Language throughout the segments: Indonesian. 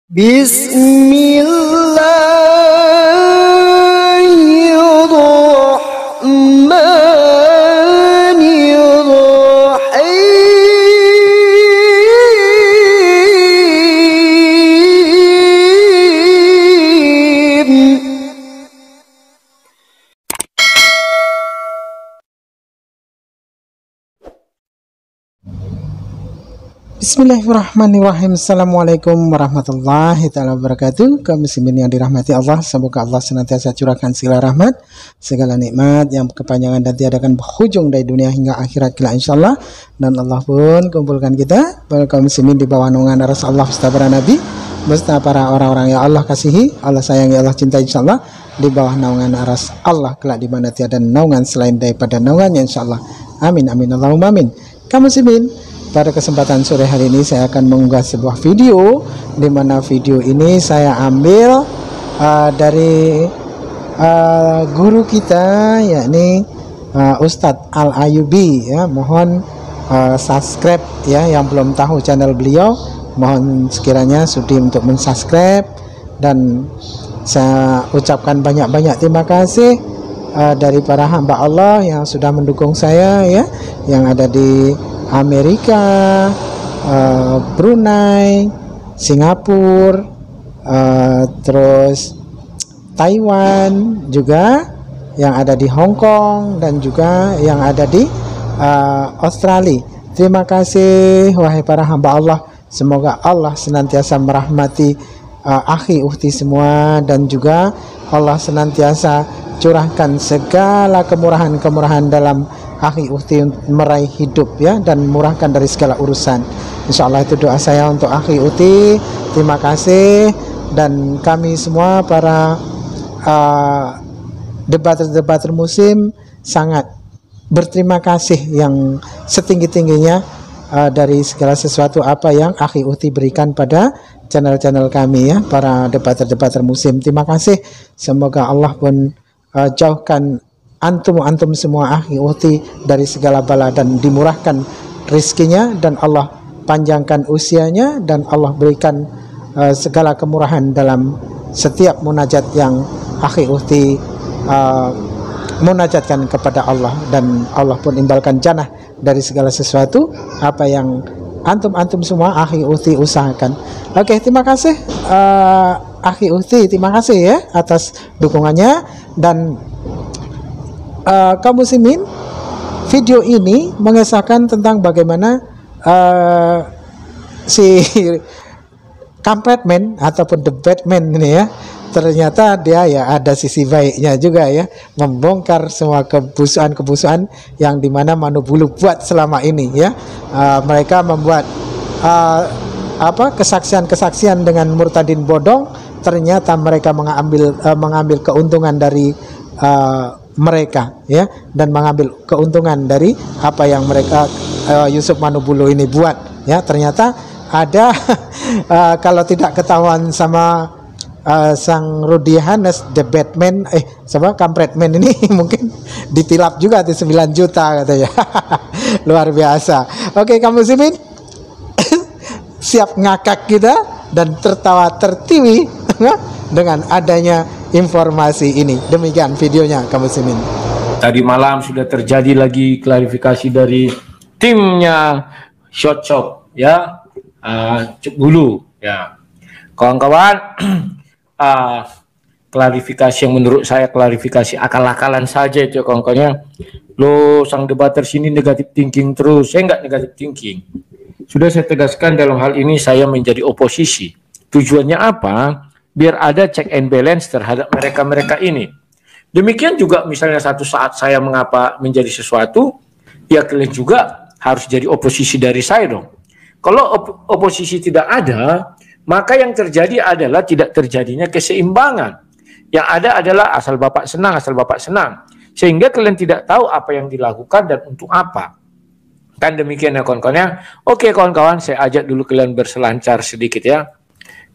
Bismillahirrahmanirrahim. Bismillahirrahmanirrahim. Assalamualaikum warahmatullahi ta'ala wabarakatuh. Kaum muslimin yang dirahmati Allah, semoga Allah senantiasa curahkan segala rahmat, segala nikmat yang kepanjangan dan tiadakan berhujung dari dunia hingga akhirat kelak insyaallah. Dan Allah pun kumpulkan kita para kaum muslimin di bawah naungan aras Allah beserta para nabi, beserta para orang-orang yang Allah kasihi, Allah sayangi, Allah cintai insyaallah, di bawah naungan aras Allah kelak di mana tiada naungan selain daripada naungannya insyaallah. Amin amin Allahumma amin. Kaum muslimin, pada kesempatan sore hari ini saya akan mengunggah sebuah video, di mana video ini saya ambil dari guru kita, yakni Ustadz Al-Ayubi ya. Mohon subscribe ya, yang belum tahu channel beliau mohon sekiranya sudi untuk mensubscribe, dan saya ucapkan banyak-banyak terima kasih dari para hamba Allah yang sudah mendukung saya ya, yang ada di Amerika, Brunei, Singapura, terus Taiwan juga, yang ada di Hong Kong, dan juga yang ada di Australia. Terima kasih wahai para hamba Allah. Semoga Allah senantiasa merahmati akhi ukhti semua, dan juga Allah senantiasa curahkan segala kemurahan-kemurahan dalam akhi ukhti meraih hidup ya, dan murahkan dari segala urusan. Insyaallah itu doa saya untuk akhi ukhti. Terima kasih, dan kami semua para debater-debater musim sangat berterima kasih yang setinggi-tingginya dari segala sesuatu apa yang akhi ukhti berikan pada channel-channel kami ya, para debater-debater musim. Terima kasih. Semoga Allah pun jauhkan antum semua akhi ukhti dari segala bala, dan dimurahkan rizkinya, dan Allah panjangkan usianya, dan Allah berikan segala kemurahan dalam setiap munajat yang akhi ukhti munajatkan kepada Allah, dan Allah pun imbalkan jannah dari segala sesuatu apa yang antum semua akhi ukhti usahakan. Oke, terima kasih akhi ukhti, terima kasih ya atas dukungannya. Dan kaum muslimin, video ini mengisahkan tentang bagaimana si kampretman ataupun the Batman ini ya, ternyata dia ya ada sisi baiknya juga ya, membongkar semua kebusuan yang dimana Manubulu buat selama ini ya. Mereka membuat kesaksian dengan murtadin bodong, ternyata mereka mengambil keuntungan dari mereka ya, dan mengambil keuntungan dari apa yang mereka Yusuf Manubulu ini buat ya. Ternyata ada kalau tidak ketahuan sama sang Rudy Hanes, the Batman kampretman ini mungkin ditilap juga di 9 juta katanya. Luar biasa. Oke, kamu muslimin, siap ngakak kita dan tertawa tertiwi dengan adanya informasi ini. Demikian videonya kamu muslimin. Tadi malam sudah terjadi lagi klarifikasi dari timnya Shot Shop ya, Cuk Bulu ya, kawan-kawan. Klarifikasi yang menurut saya klarifikasi akal-akalan saja itu kawan-kawannya. Lo sang debater sini negatif thinking terus. Saya enggak negatif thinking. Sudah saya tegaskan dalam hal ini saya menjadi oposisi. Tujuannya apa? Biar ada check and balance terhadap mereka-mereka ini. Demikian juga misalnya satu saat saya mengapa menjadi sesuatu, ya kalian juga harus jadi oposisi dari saya dong. Kalau oposisi tidak ada, maka yang terjadi adalah tidak terjadinya keseimbangan. Yang ada adalah asal bapak senang. Sehingga kalian tidak tahu apa yang dilakukan dan untuk apa. Kan demikian ya kawan-kawan. Oke kawan-kawan, saya ajak dulu kalian berselancar sedikit ya.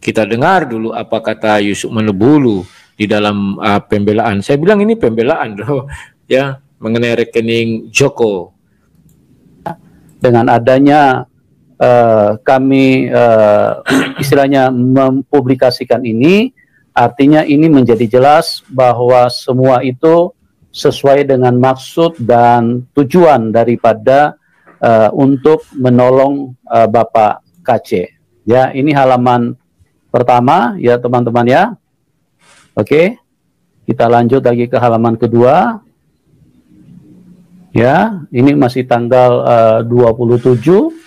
Kita dengar dulu apa kata Yusuf Manubulu di dalam pembelaan. Saya bilang ini pembelaan loh ya, mengenai rekening Joko. Dengan adanya kami istilahnya mempublikasikan ini, artinya ini menjadi jelas bahwa semua itu sesuai dengan maksud dan tujuan daripada untuk menolong Bapak KC. Ya, ini halaman pertama ya teman-teman ya. Oke, kita lanjut lagi ke halaman kedua. Ya, ini masih tanggal 27.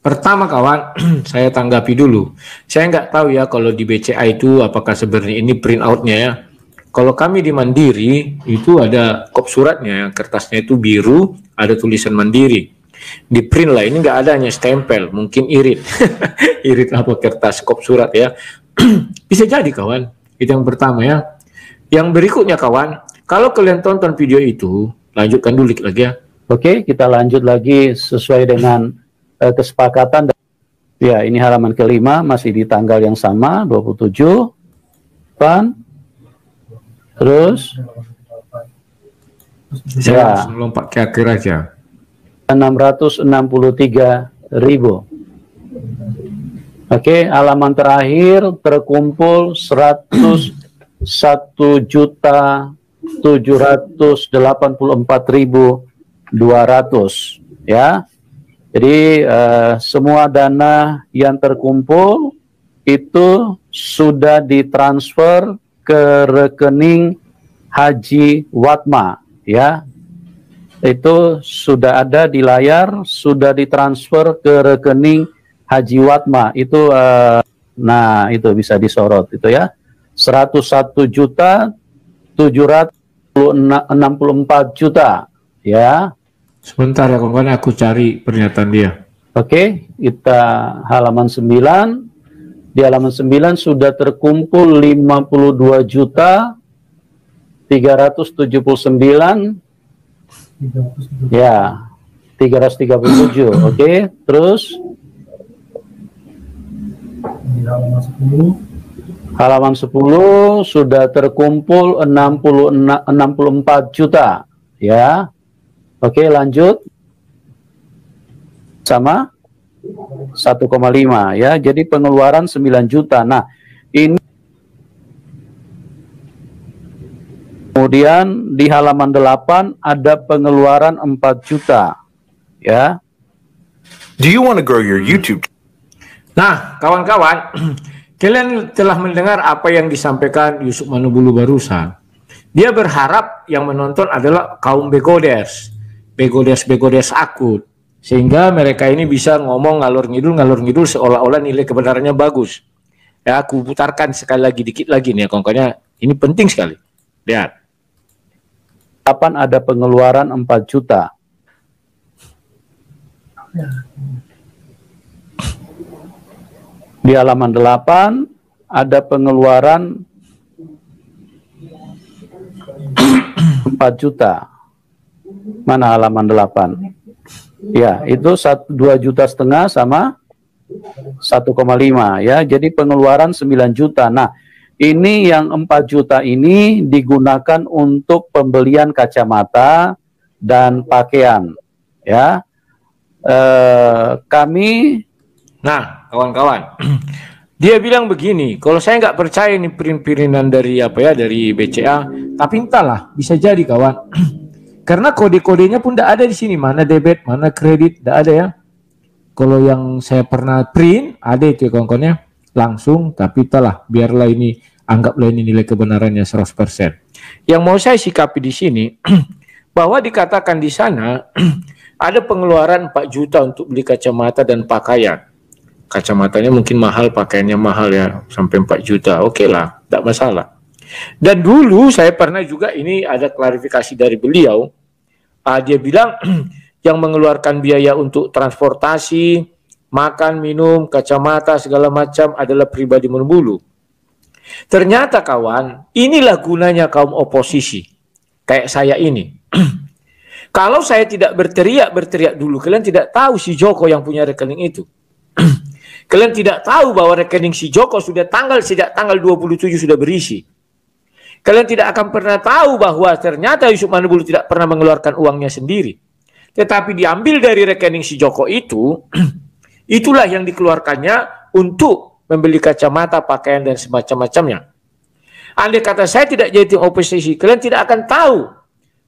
Pertama kawan, saya tanggapi dulu. Saya nggak tahu ya kalau di BCA itu apakah sebenarnya ini print outnya ya. Kalau kami di Mandiri itu ada kop suratnya, kertasnya itu biru, ada tulisan Mandiri. Di print lah, ini nggak ada hanya stempel, mungkin irit. Irit apa kertas kop surat ya. Bisa jadi kawan, itu yang pertama ya. Yang berikutnya kawan, kalau kalian tonton video itu, lanjutkan dulu lagi ya. Oke, kita lanjut lagi sesuai dengan kesepakatan. Ya, ini halaman kelima, masih di tanggal yang sama, 27. Pan. Terus. Saya lompat ke akhir aja. 663.000. Oke, halaman terakhir terkumpul 101.784.200 ya. Jadi semua dana yang terkumpul itu sudah ditransfer ke rekening Haji Watma ya. Itu sudah ada di layar, sudah ditransfer ke rekening Haji Watma. Itu nah itu bisa disorot itu ya. 101.764 juta ya. Sebentar ya kawan, aku cari pernyataan dia. Oke, kita halaman 9. Di halaman 9 sudah terkumpul 52 juta 379 ya 337. Oke, terus halaman 10 sudah terkumpul 64 juta ya. Oke, lanjut. Sama 1,5 ya. Jadi pengeluaran 9 juta. Nah, ini kemudian di halaman 8 ada pengeluaran 4 juta ya. Do you want to grow your YouTube? Nah, kawan-kawan, kalian telah mendengar apa yang disampaikan Yusuf Manubulu barusan. Dia berharap yang menonton adalah kaum begoders akut, sehingga mereka ini bisa ngomong ngalur ngidul seolah-olah nilai kebenarannya bagus. Ya, aku putarkan sekali lagi, dikit lagi nih, pokoknya ini penting sekali. Lihat. Kapan ada pengeluaran 4 juta? Di halaman 8 ada pengeluaran 4 juta. Mana halaman 8? Ya, itu 2,5 juta sama 1,5 ya. Jadi pengeluaran 9 juta. Nah, ini yang 4 juta ini digunakan untuk pembelian kacamata dan pakaian ya. Nah, kawan-kawan, dia bilang begini, kalau saya nggak percaya ini print-printan dari dari BCA, tapi entahlah, bisa jadi kawan. Karena kode-kodenya pun tidak ada di sini, mana debit, mana kredit, tidak ada ya. Kalau yang saya pernah print, ada itu ya kawan-kawannya, langsung, tapi entahlah, biarlah ini, anggaplah ini nilai kebenarannya 100%. Yang mau saya sikapi di sini, bahwa dikatakan di sana, ada pengeluaran 4 juta untuk beli kacamata dan pakaian. Kacamatanya mungkin mahal, pakaiannya mahal ya, sampai 4 juta. Oke lah, tidak masalah. Dan dulu saya pernah juga, ini ada klarifikasi dari beliau, dia bilang yang mengeluarkan biaya untuk transportasi, makan, minum, kacamata, segala macam adalah pribadi Manubulu. Ternyata kawan, inilah gunanya kaum oposisi, kayak saya ini. Kalau saya tidak berteriak dulu, kalian tidak tahu si Joko yang punya rekening itu. Kalian tidak tahu bahwa rekening si Joko sejak tanggal 27 sudah berisi. Kalian tidak akan pernah tahu bahwa ternyata Yusuf Manubulu tidak pernah mengeluarkan uangnya sendiri. Tetapi diambil dari rekening si Joko itu Itulah yang dikeluarkannya untuk membeli kacamata, pakaian, dan semacam-macamnya. Andai kata saya tidak jadi oposisi, kalian tidak akan tahu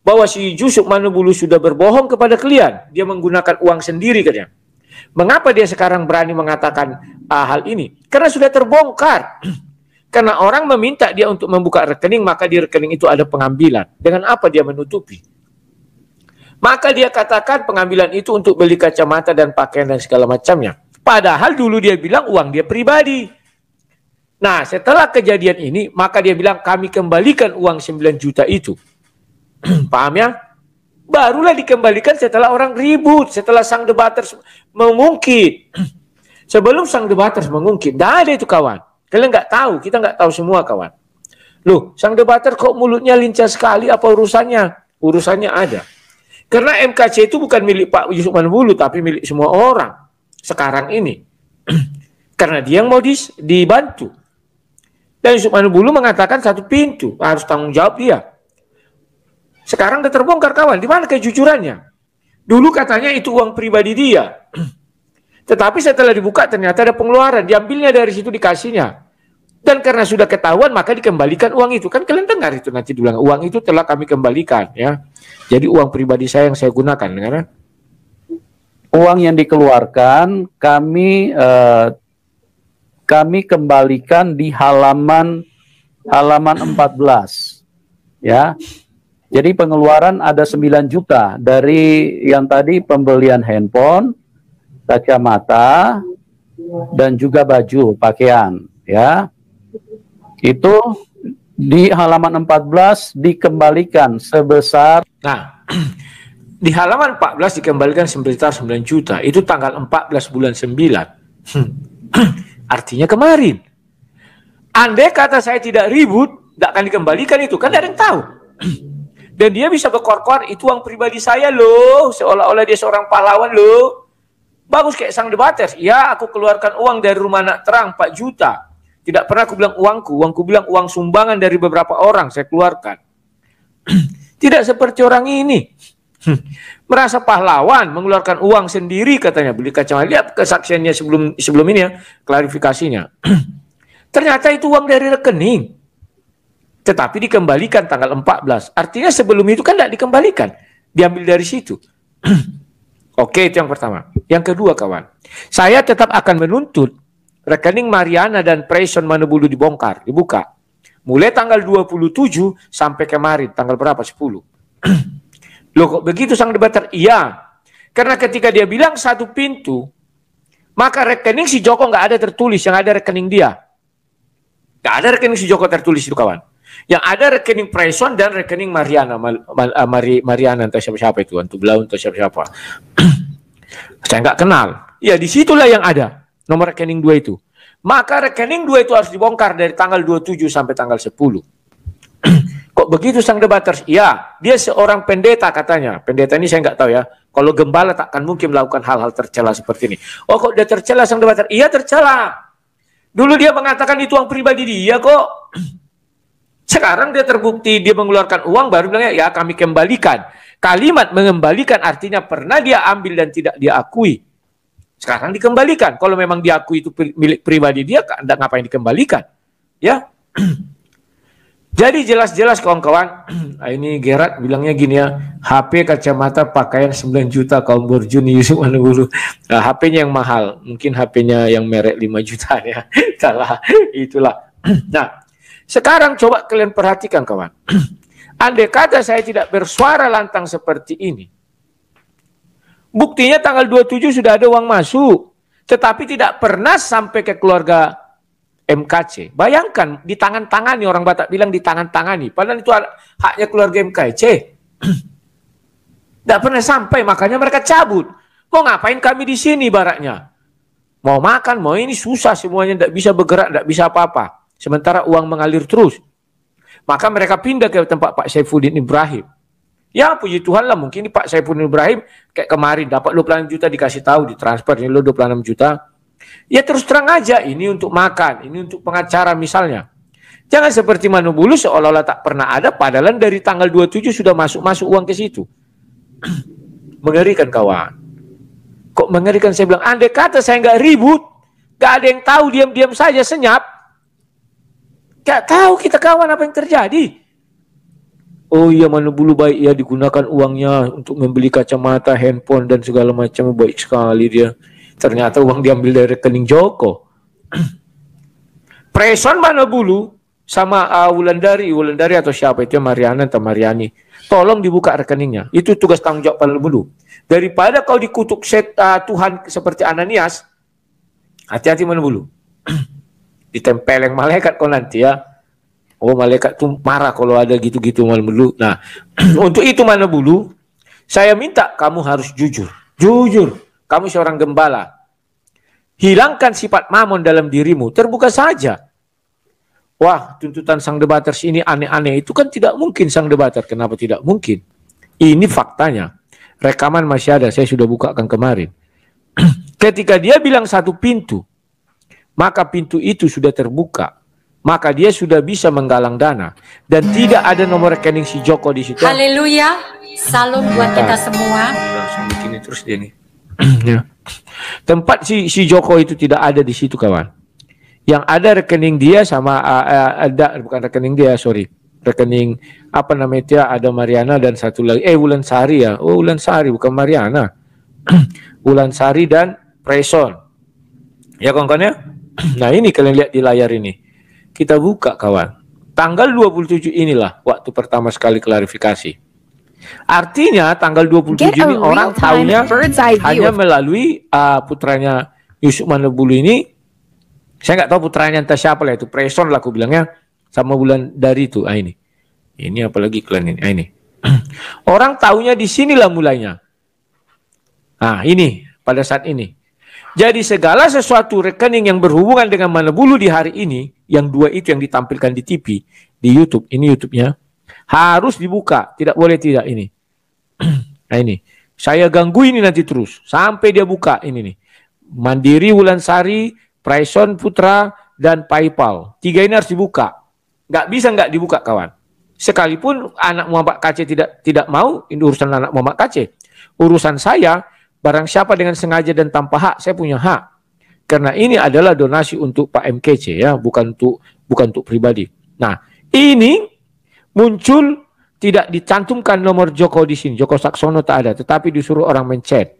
bahwa si Jusuf Manubulu sudah berbohong kepada kalian. Dia menggunakan uang sendiri katanya. Mengapa dia sekarang berani mengatakan hal ini? Karena sudah terbongkar. Karena orang meminta dia untuk membuka rekening, maka di rekening itu ada pengambilan. Dengan apa dia menutupi? Maka dia katakan pengambilan itu untuk beli kacamata dan pakaian dan segala macamnya. Padahal dulu dia bilang uang dia pribadi. Nah, setelah kejadian ini, maka dia bilang kami kembalikan uang 9 juta itu. Paham ya? Barulah dikembalikan setelah orang ribut, setelah sang debaters mengungkit. Sebelum sang debaters mengungkit, tidak ada itu kawan. Kalian nggak tahu, kita nggak tahu semua kawan. Loh, sang debater kok mulutnya lincah sekali, apa urusannya? Urusannya ada. Karena MKC itu bukan milik Pak Jusuf Manubulu, tapi milik semua orang sekarang ini. Karena dia yang mau dibantu. Dan Jusuf Manubulu mengatakan satu pintu, harus tanggung jawab dia. Sekarang udah terbongkar kawan, di mana kejujurannya? Dulu katanya itu uang pribadi dia. Tetapi setelah dibuka ternyata ada pengeluaran, diambilnya dari situ dikasihnya. Dan karena sudah ketahuan maka dikembalikan uang itu. Kan kalian dengar itu nanti dibilang uang itu telah kami kembalikan ya. Jadi uang pribadi saya yang saya gunakan, karena uang yang dikeluarkan kami kembalikan di halaman 14 ya. Jadi pengeluaran ada 9 juta dari yang tadi pembelian handphone, kacamata, dan juga baju, pakaian ya. Itu di halaman 14 dikembalikan sebesar. Nah, di halaman 14 dikembalikan sebesar 9 juta. Itu tanggal 14 bulan 9. Artinya kemarin. Andai kata saya tidak ribut, tidak akan dikembalikan itu. Kan ada yang tahu. Dan dia bisa berkor-kor, itu uang pribadi saya loh. Seolah-olah dia seorang pahlawan loh. Bagus kayak sang debaters. Ya, aku keluarkan uang dari rumah anak terang 4 juta. Tidak pernah aku bilang uangku bilang uang sumbangan dari beberapa orang saya keluarkan. Tidak seperti orang ini. Merasa pahlawan, mengeluarkan uang sendiri katanya, beli kacamata. Lihat kesaksiannya sebelum ini ya, klarifikasinya. Ternyata itu uang dari rekening. Tetapi dikembalikan tanggal 14. Artinya sebelum itu kan tidak dikembalikan. Diambil dari situ. Oke, itu yang pertama. Yang kedua kawan, saya tetap akan menuntut rekening Mariana dan Prayson Manubulu dibuka. Mulai tanggal 27 sampai kemarin, tanggal berapa? 10. Loh kok begitu sang debater? Iya. Karena ketika dia bilang satu pintu, maka rekening si Joko nggak ada tertulis, yang ada rekening dia. Nggak ada rekening si Joko tertulis itu kawan. Yang ada rekening Prayson dan rekening Mariana. Mariana entah siapa-siapa itu, Antu Blau entah siapa-siapa. Saya nggak kenal. Ya disitulah yang ada. Nomor rekening 2 itu. Maka rekening 2 itu harus dibongkar dari tanggal 27 sampai tanggal 10. Kok begitu sang debaters? Ya, dia seorang pendeta katanya. Pendeta ini saya nggak tahu ya. Kalau gembala takkan mungkin melakukan hal-hal tercela seperti ini. Oh kok dia tercela sang debaters? Iya tercela. Dulu dia mengatakan itu uang pribadi dia kok. Sekarang dia terbukti dia mengeluarkan uang baru bilangnya ya kami kembalikan. Kalimat mengembalikan artinya pernah dia ambil dan tidak dia akui. Sekarang dikembalikan. Kalau memang diakui itu milik pribadi dia, ngapain dikembalikan? Ya. Jadi jelas-jelas kawan-kawan, ini Gerard bilangnya gini ya, HP kacamata pakaian 9 juta kaum Borjuni Jusuf Manubulu. Nah, HP-nya yang mahal, mungkin HP-nya yang merek 5 juta ya. Salah, itulah. Nah, sekarang coba kalian perhatikan kawan. Andai kata saya tidak bersuara lantang seperti ini, buktinya tanggal 27 sudah ada uang masuk. Tetapi tidak pernah sampai ke keluarga MKC. Bayangkan, ditangan-tangani, orang Batak bilang ditangan-tangani. Padahal itu haknya keluarga MKC. Tidak pernah sampai, makanya mereka cabut. Mau ngapain kami di sini baraknya? Mau makan, mau ini susah semuanya, tidak bisa bergerak, tidak bisa apa-apa. Sementara uang mengalir terus. Maka mereka pindah ke tempat Pak Saifuddin Ibrahim. Ya puji Tuhan lah, mungkin Pak Saifuddin Ibrahim kayak kemarin dapat 26 juta dikasih tahu ditransfer ini lo 26 juta. Ya terus terang aja ini untuk makan, ini untuk pengacara misalnya. Jangan seperti Manubulu seolah-olah tak pernah ada padahal dari tanggal 27 sudah masuk uang ke situ. Mengerikan kawan. Kok mengerikan, saya bilang, andai kata saya nggak ribut, nggak ada yang tahu, diam-diam saja senyap, nggak tahu kita kawan apa yang terjadi. Oh iya, mana bulu baik ya, digunakan uangnya untuk membeli kacamata, handphone dan segala macam, baik sekali dia. Ternyata uang diambil dari rekening Joko. Preson mana bulu sama Wulandari atau siapa itu, Mariana atau Mariani, tolong dibuka rekeningnya. Itu tugas tanggung jawab Mana bulu. Daripada kau dikutuk Tuhan seperti Ananias, hati-hati Mana bulu. Ditempeleng malaikat kau nanti ya. Oh, malaikat tuh marah kalau ada gitu-gitu Mana bulu. Nah, untuk itu Mana bulu, saya minta kamu harus jujur. Jujur, kamu seorang gembala. Hilangkan sifat mamon dalam dirimu, terbuka saja. Wah, tuntutan sang debaters ini aneh-aneh. Itu kan tidak mungkin sang debater. Kenapa tidak mungkin? Ini faktanya. Rekaman masih ada, saya sudah bukakan kemarin. Ketika dia bilang satu pintu, maka pintu itu sudah terbuka. Maka dia sudah bisa menggalang dana. Dan tidak ada nomor rekening si Joko di situ. Haleluya. Salam buat kita semua. Langsung begini terus dia nih. Ya. Tempat si Joko itu tidak ada di situ, kawan. Yang ada rekening dia sama bukan rekening dia, sorry. Rekening apa namanya dia, ada Mariana dan satu lagi Wulansari ya. Oh, Wulansari bukan Mariana. Wulansari dan Preson. Ya kawan-kawan ya. Nah, ini kalian lihat di layar ini. Kita buka, kawan. Tanggal 27 inilah waktu pertama sekali klarifikasi. Artinya tanggal 27 ini orang tahunya hanya melalui putranya Yusuf Mana bulu ini. Saya nggak tahu putranya entah siapa lah, itu Preson lah aku bilangnya, sama Wulandari itu. Ini apalagi kalian ini. Ini orang tahunya di sinilah mulainya. Nah, ini pada saat ini. Jadi segala sesuatu rekening yang berhubungan dengan Mana bulu di hari ini, yang dua itu yang ditampilkan di TV, di YouTube, ini YouTube-nya, harus dibuka, tidak boleh tidak ini. Nah ini, saya ganggu ini nanti terus sampai dia buka ini nih. Mandiri, Wulansari, Preson Putra dan PayPal. 3 ini harus dibuka. Nggak bisa nggak dibuka, kawan. Sekalipun anak Muhammad KC tidak mau, ini urusan anak Muhammad KC. Urusan saya, barang siapa dengan sengaja dan tanpa hak, saya punya hak. Karena ini adalah donasi untuk Pak MKC ya, bukan untuk pribadi. Nah, ini muncul tidak dicantumkan nomor Joko di sini. Joko Saksono tak ada, tetapi disuruh orang mencet.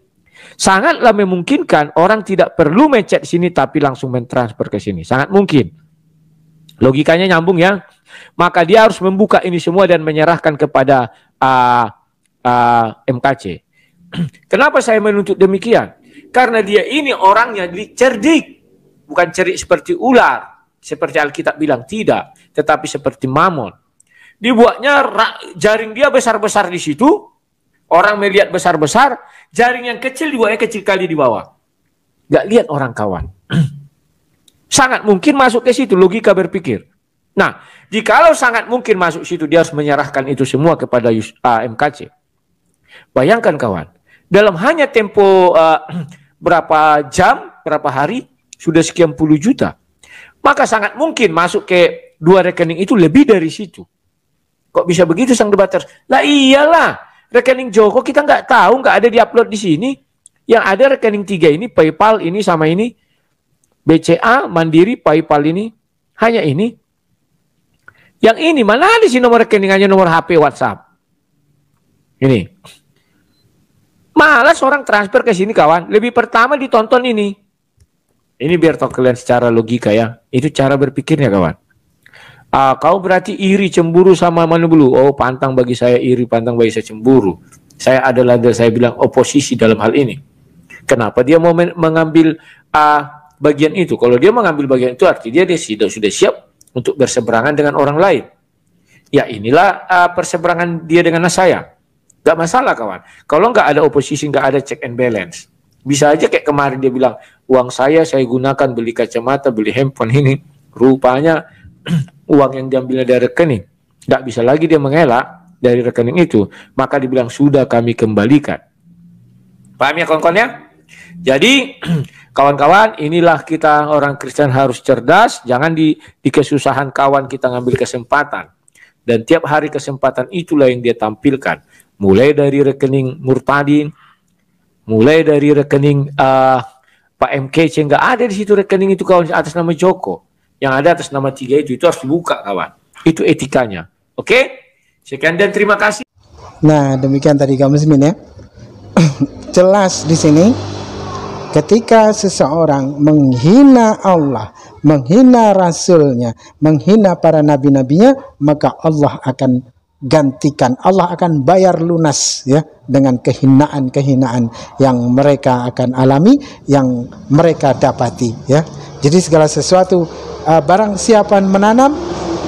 Sangatlah memungkinkan orang tidak perlu mencet sini tapi langsung mentransfer ke sini. Sangat mungkin. Logikanya nyambung ya. Maka dia harus membuka ini semua dan menyerahkan kepada MKC. Kenapa saya menuntut demikian? Karena dia ini orangnya cerdik. Bukan cerdik seperti ular. Seperti Alkitab bilang, tidak. Tetapi seperti mamon. Dibuatnya jaring dia besar-besar di situ. Orang melihat besar-besar. Jaring yang kecil dibuatnya kecil kali di bawah. Nggak lihat orang, kawan. Sangat mungkin masuk ke situ, logika berpikir. Nah, jikalau sangat mungkin masuk situ, dia harus menyerahkan itu semua kepada MKC. Bayangkan, kawan. Dalam hanya tempo berapa jam, berapa hari, sudah sekian puluh juta. Maka sangat mungkin masuk ke 2 rekening itu lebih dari situ. Kok bisa begitu sang debater? Lah iyalah, rekening Joko kita nggak tahu, nggak ada diupload di sini. Yang ada rekening 3 ini, PayPal ini sama ini, BCA, Mandiri, PayPal ini, hanya ini. Yang ini mana ada sih nomor rekening, hanya nomor HP, WhatsApp. Ini. Malas orang transfer ke sini, kawan. Lebih pertama ditonton ini. Ini biar tahu kalian secara logika ya. Itu cara berpikirnya, kawan. Kau berarti iri, cemburu sama Mana bulu. Oh, pantang bagi saya iri, pantang bagi saya cemburu. Saya adalah, saya bilang, oposisi dalam hal ini. Kenapa dia mau mengambil bagian itu? Kalau dia mengambil bagian itu, artinya dia sudah siap untuk berseberangan dengan orang lain. Ya inilah perseberangan dia dengan saya. Gak masalah, kawan. Kalau nggak ada oposisi, nggak ada check and balance. Bisa aja kayak kemarin dia bilang, uang saya gunakan beli kacamata, beli handphone ini. Rupanya uang yang diambilnya dari rekening. Nggak bisa lagi dia mengelak dari rekening itu. Maka dibilang, sudah kami kembalikan. Paham ya, kawan-kawan ya? Jadi, kawan-kawan, inilah kita orang Kristen harus cerdas. Jangan di kesusahan kawan kita ngambil kesempatan. Dan tiap hari kesempatan itulah yang dia tampilkan. Mulai dari rekening murtadin, Mulai dari rekening Pak MKC, nggak ada di situ rekening itu kawan atas nama Joko. Yang ada atas nama 3 itu harus dibuka kawan. Itu etikanya. Oke? Sekian dan terima kasih. Nah, demikian tadi kaum muslimin ya. Jelas di sini ketika seseorang menghina Allah, menghina Rasulnya, menghina para nabi-nabinya, maka Allah akan gantikan, Allah akan bayar lunas ya dengan kehinaan-kehinaan yang mereka akan alami, yang mereka dapati ya. Jadi segala sesuatu barang siapa menanam,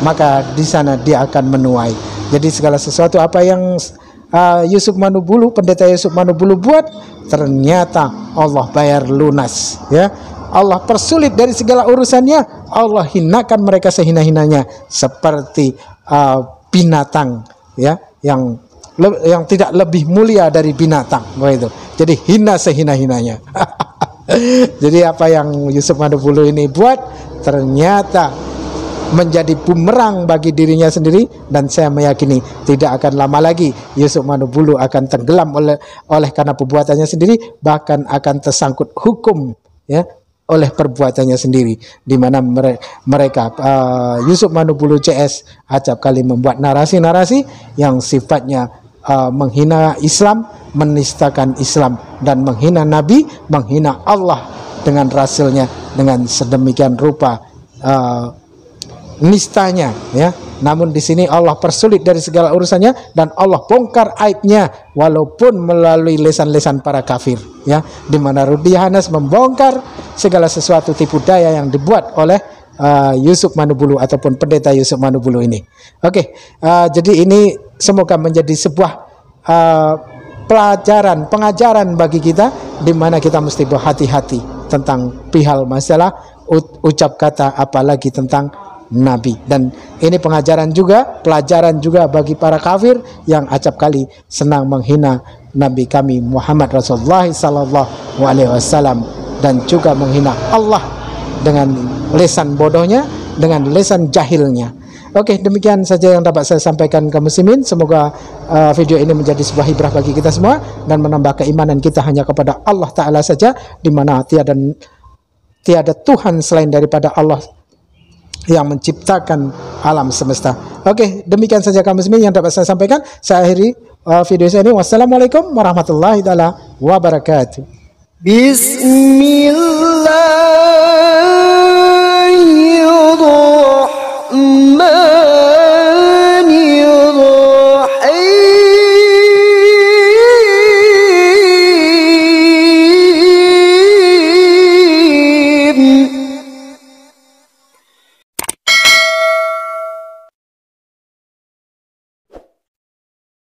maka di sana dia akan menuai. Jadi segala sesuatu apa yang Yusuf Manubulu, pendeta Yusuf Manubulu buat, ternyata Allah bayar lunas ya. Allah persulit dari segala urusannya, Allah hinakan mereka sehina-hinanya seperti binatang ya, yang tidak lebih mulia dari binatang begitu. Jadi hina sehina-hinanya. Jadi apa yang Yusuf Manubulu ini buat ternyata menjadi bumerang bagi dirinya sendiri, dan saya meyakini tidak akan lama lagi Yusuf Manubulu akan tenggelam oleh karena perbuatannya sendiri, bahkan akan tersangkut hukum ya oleh perbuatannya sendiri, di mana mereka Yusuf Manubulu CS acap kali membuat narasi-narasi yang sifatnya menghina Islam, menistakan Islam, dan menghina Nabi, menghina Allah dengan Rasulnya dengan sedemikian rupa nistanya ya. Namun di sini Allah persulit dari segala urusannya, dan Allah bongkar aibnya walaupun melalui lesan-lesan para kafir ya, di mana Rudi Hanas membongkar segala sesuatu tipu daya yang dibuat oleh Yusuf Manubulu ataupun pendeta Yusuf Manubulu ini. Oke, jadi ini semoga menjadi sebuah pelajaran, pengajaran bagi kita, di mana kita mesti berhati-hati tentang perihal masalah ucap kata, apalagi tentang Nabi. Dan ini pengajaran juga, pelajaran juga bagi para kafir yang acap kali senang menghina Nabi kami Muhammad Rasulullah sallallahu alaihi wasallam, dan juga menghina Allah dengan lesan bodohnya, dengan lesan jahilnya. Oke, demikian saja yang dapat saya sampaikan ke muslimin. Semoga video ini menjadi sebuah ibrah bagi kita semua dan menambah keimanan kita hanya kepada Allah Ta'ala saja, di mana tiada Tuhan selain daripada Allah yang menciptakan alam semesta. Oke, demikian saja kaum muslimin yang dapat saya sampaikan. Saya akhiri video saya ini. Wassalamualaikum warahmatullahi wabarakatuh. Bismillah.